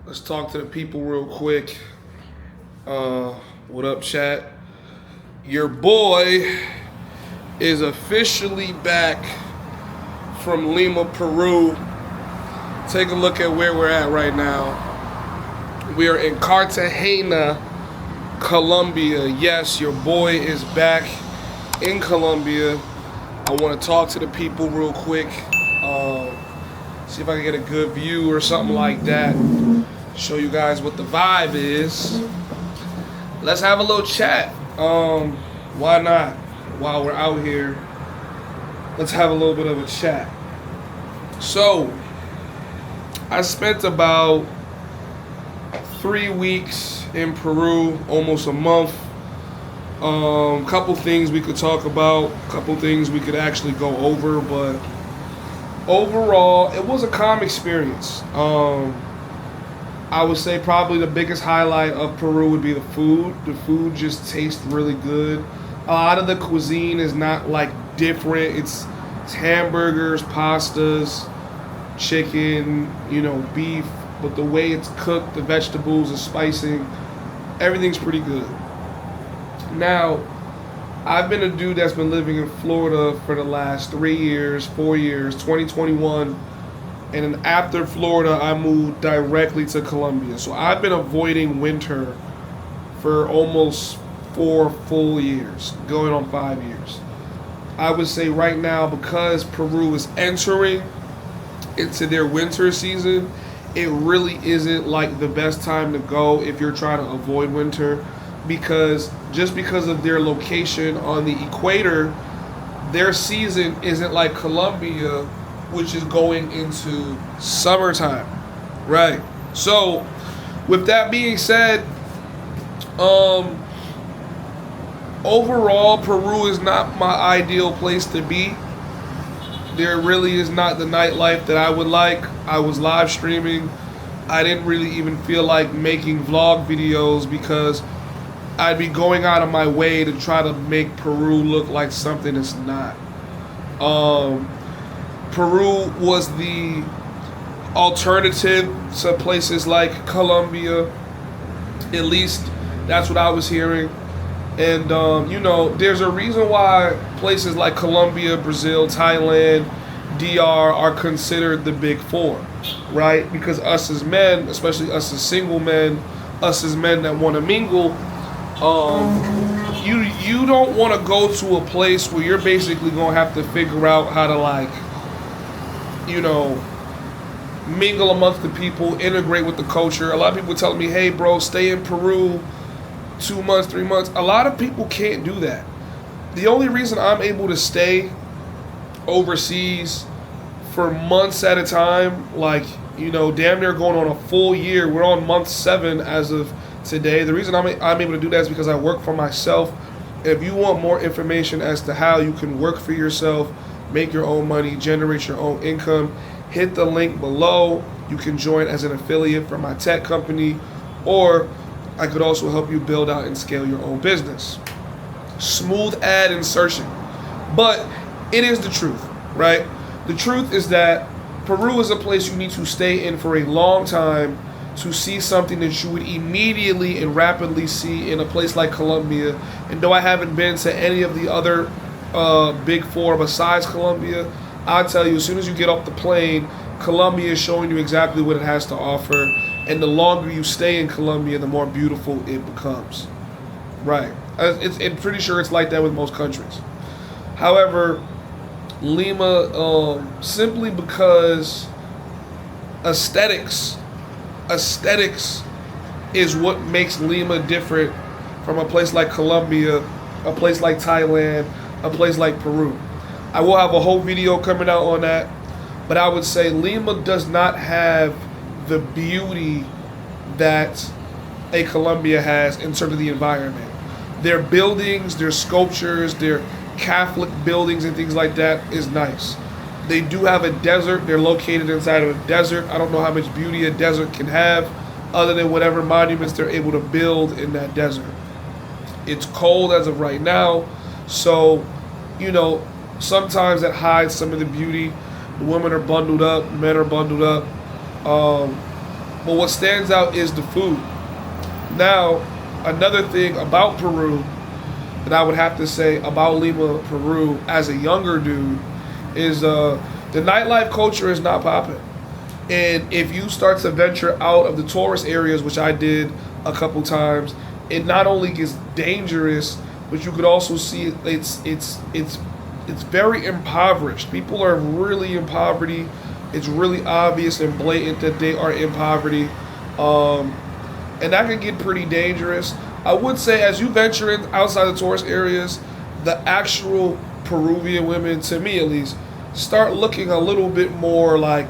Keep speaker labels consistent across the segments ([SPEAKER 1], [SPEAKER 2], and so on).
[SPEAKER 1] Let's talk to the people real quick. What up, chat? Your boy is officially back from Lima, Peru. Take a look at where we're at right now. We are in Cartagena, Colombia. Yes, your boy is back in Colombia. I want to talk to the people real quick. See if I can get a good view or something like that. Show you guys what the vibe is. Let's have a little chat. Why not? While we're out here, let's have a little bit of a chat. So, I spent about 3 weeks in Peru, almost a month. Couple things we could talk about, couple things we could actually go over, but overall, it was a calm experience. I would say probably the biggest highlight of Peru would be the food. The food just tastes really good. A lot of the cuisine is not like different. It's hamburgers, pastas, chicken, beef. But the way it's cooked, the vegetables, the spicing, everything's pretty good. Now, I've been a dude that's been living in Florida for the last 3 years, 4 years, 2021. And then after Florida, I moved directly to Colombia. So I've been avoiding winter for almost 4 full years, going on 5 years. I would say right now, because Peru is entering into their winter season, it really isn't like the best time to go if you're trying to avoid winter, because of their location on the equator, their season isn't like Colombia, which is going into summertime, right? So, with that being said, overall, Peru is not my ideal place to be. There really is not the nightlife that I would like. I was live streaming. I didn't really even feel like making vlog videos because I'd be going out of my way to try to make Peru look like something it's not. Peru was the alternative to places like Colombia. At least that's what I was hearing. And, there's a reason why places like Colombia, Brazil, Thailand, DR are considered the big four, right? Because us as men, especially us as single men, us as men that want to mingle, you don't want to go to a place where you're basically going to have to figure out how to mingle amongst the people, integrate with the culture. A lot of people telling me, hey bro, stay in Peru 2 months, 3 months. A lot of people can't do that. The only reason I'm able to stay overseas for months at a time, damn near going on a full year. We're on month 7 as of today. The reason I'm able to do that is because I work for myself. If you want more information as to how you can work for yourself, make your own money, generate your own income, hit the link below. You can join as an affiliate for my tech company, or I could also help you build out and scale your own business. Smooth ad insertion. But it is the truth, right? The truth is that Peru is a place you need to stay in for a long time to see something that you would immediately and rapidly see in a place like Colombia. And though I haven't been to any of the other big four besides Colombia, I'll tell you, as soon as you get off the plane, Colombia is showing you exactly what it has to offer. And the longer you stay in Colombia, the more beautiful it becomes. Right. I'm pretty sure it's like that with most countries. However, Lima, simply because aesthetics is what makes Lima different from a place like Colombia, a place like Thailand, a place like Peru. I will have a whole video coming out on that, but I would say Lima does not have the beauty that a Colombia has in terms of the environment. Their buildings, their sculptures, their Catholic buildings and things like that is nice. They do have a desert. They're located inside of a desert. I don't know how much beauty a desert can have other than whatever monuments they're able to build in that desert. It's cold as of right now, so, sometimes that hides some of the beauty. The women are bundled up, men are bundled up. But what stands out is the food. Now, another thing about Peru that I would have to say about Lima, Peru, as a younger dude, is the nightlife culture is not popping. And if you start to venture out of the tourist areas, which I did a couple times, it not only gets dangerous, but you could also see it's very impoverished. People are really in poverty. It's really obvious and blatant that they are in poverty. And that can get pretty dangerous. I would say as you venture in outside the tourist areas, the actual Peruvian women, to me at least, start looking a little bit more like,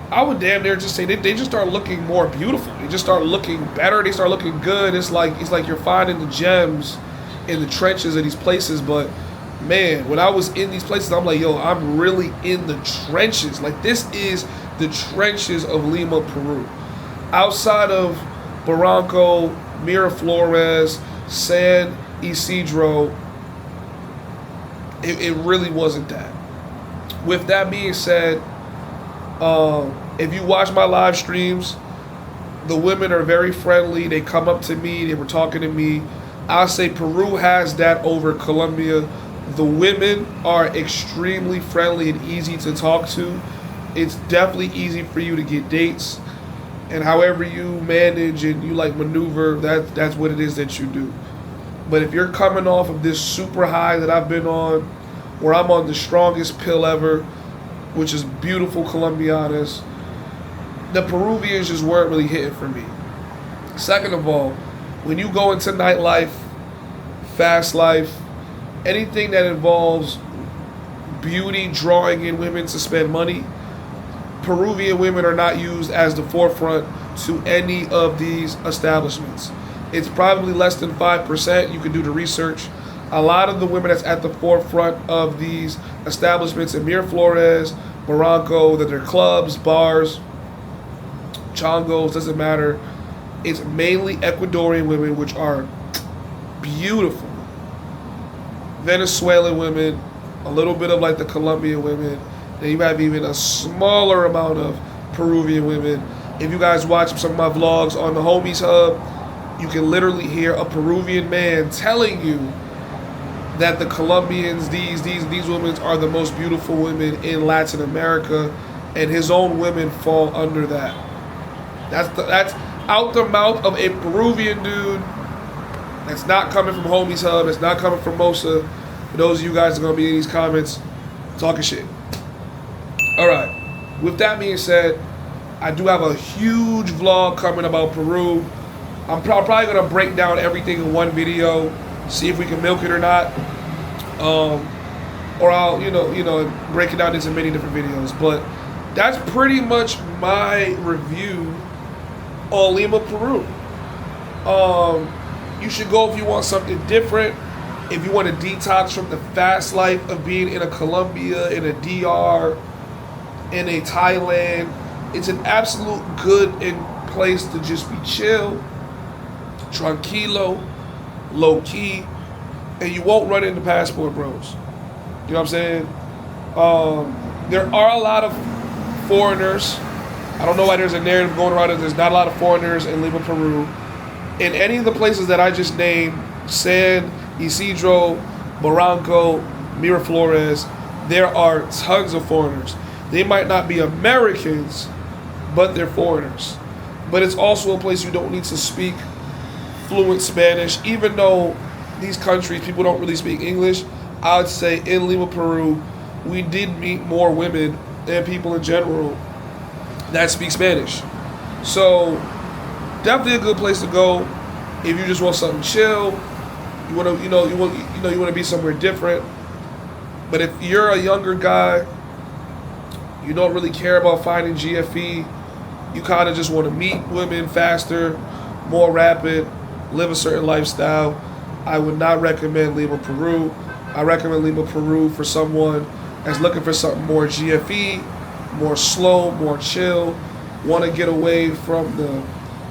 [SPEAKER 1] I would damn near just say they just start looking more beautiful. They just start looking better. They start looking good. It's like you're finding the gems in the trenches of these places. But man, when I was in these places, I'm like, yo, I'm really in the trenches. Like, this is the trenches of Lima, Peru. Outside of Barranco, Miraflores, San Isidro, it really wasn't that. With that being said, if you watch my live streams, the women are very friendly. They come up to me. They were talking to me. I'll say Peru has that over Colombia. The women are extremely friendly and easy to talk to. It's definitely easy for you to get dates. And however you manage and you like maneuver, that's what it is that you do. But if you're coming off of this super high that I've been on, where I'm on the strongest pill ever, which is beautiful colombianas, the Peruvians just weren't really hitting for me. Second of all, when you go into nightlife, fast life, anything that involves beauty, drawing in women to spend money, Peruvian women are not used as the forefront to any of these establishments. It's probably less than 5%. You can do the research. A lot of the women that's at the forefront of these establishments in Miraflores, Barranco, that they're clubs, bars, chongos, doesn't matter. It's mainly Ecuadorian women, which are beautiful. Venezuelan women, a little bit of like the Colombian women. Then you have even a smaller amount of Peruvian women. If you guys watch some of my vlogs on the HomiesHub, you can literally hear a Peruvian man telling you that the Colombians, these women are the most beautiful women in Latin America, and his own women fall under that. That's out the mouth of a Peruvian dude. That's not coming from HomiesHub. It's not coming from Mosa. For those of you guys that are gonna be in these comments talking shit. All right. With that being said, I do have a huge vlog coming about Peru. I'm probably gonna break down everything in one video, see if we can milk it or not, or I'll break it down into many different videos. But that's pretty much my review on Lima, Peru. You should go if you want something different. If you want to detox from the fast life of being in a Colombia, in a DR, in a Thailand, it's an absolute good place to just be chill, tranquilo, low key, and you won't run into passport bros. You know what I'm saying? There are a lot of foreigners. I don't know why there's a narrative going around that there's not a lot of foreigners in Lima, Peru. In any of the places that I just named, San Isidro, Barranco, Miraflores, there are tons of foreigners. They might not be Americans, but they're foreigners. But it's also a place you don't need to speak fluent Spanish. Even though these countries, people don't really speak English, I would say in Lima, Peru, we did meet more women and people in general that speak Spanish. So definitely a good place to go if you just want something chill. You want to, you want to be somewhere different. But if you're a younger guy, you don't really care about finding GFE. You kind of just want to meet women faster, more rapid, live a certain lifestyle. I would not recommend Lima, Peru. I recommend Lima, Peru for someone that's looking for something more GFE, more slow, more chill, want to get away from the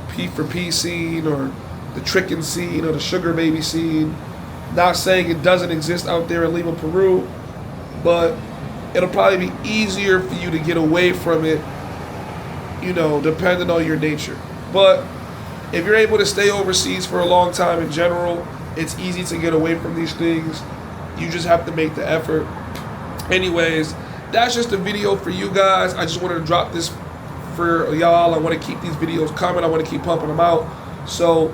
[SPEAKER 1] P4P scene or the tricking scene or the sugar baby scene. Not saying it doesn't exist out there in Lima, Peru, but it'll probably be easier for you to get away from it, you know, depending on your nature. But if you're able to stay overseas for a long time in general, it's easy to get away from these things. You just have to make the effort. Anyways, that's just a video for you guys. I just wanted to drop this for y'all. I want to keep these videos coming. I want to keep pumping them out. So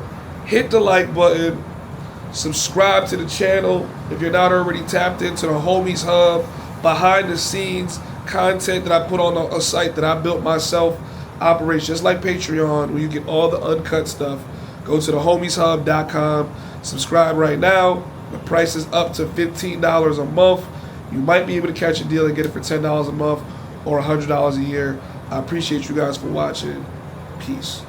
[SPEAKER 1] hit the like button. Subscribe to the channel if you're not already tapped into the Homies Hub behind the scenes content that I put on a site that I built myself. Operates just like Patreon, where you get all the uncut stuff. Go to the HomiesHub.com. Subscribe right now. The price is up to $15 a month. You might be able to catch a deal and get it for $10 a month or $100 a year. I appreciate you guys for watching. Peace.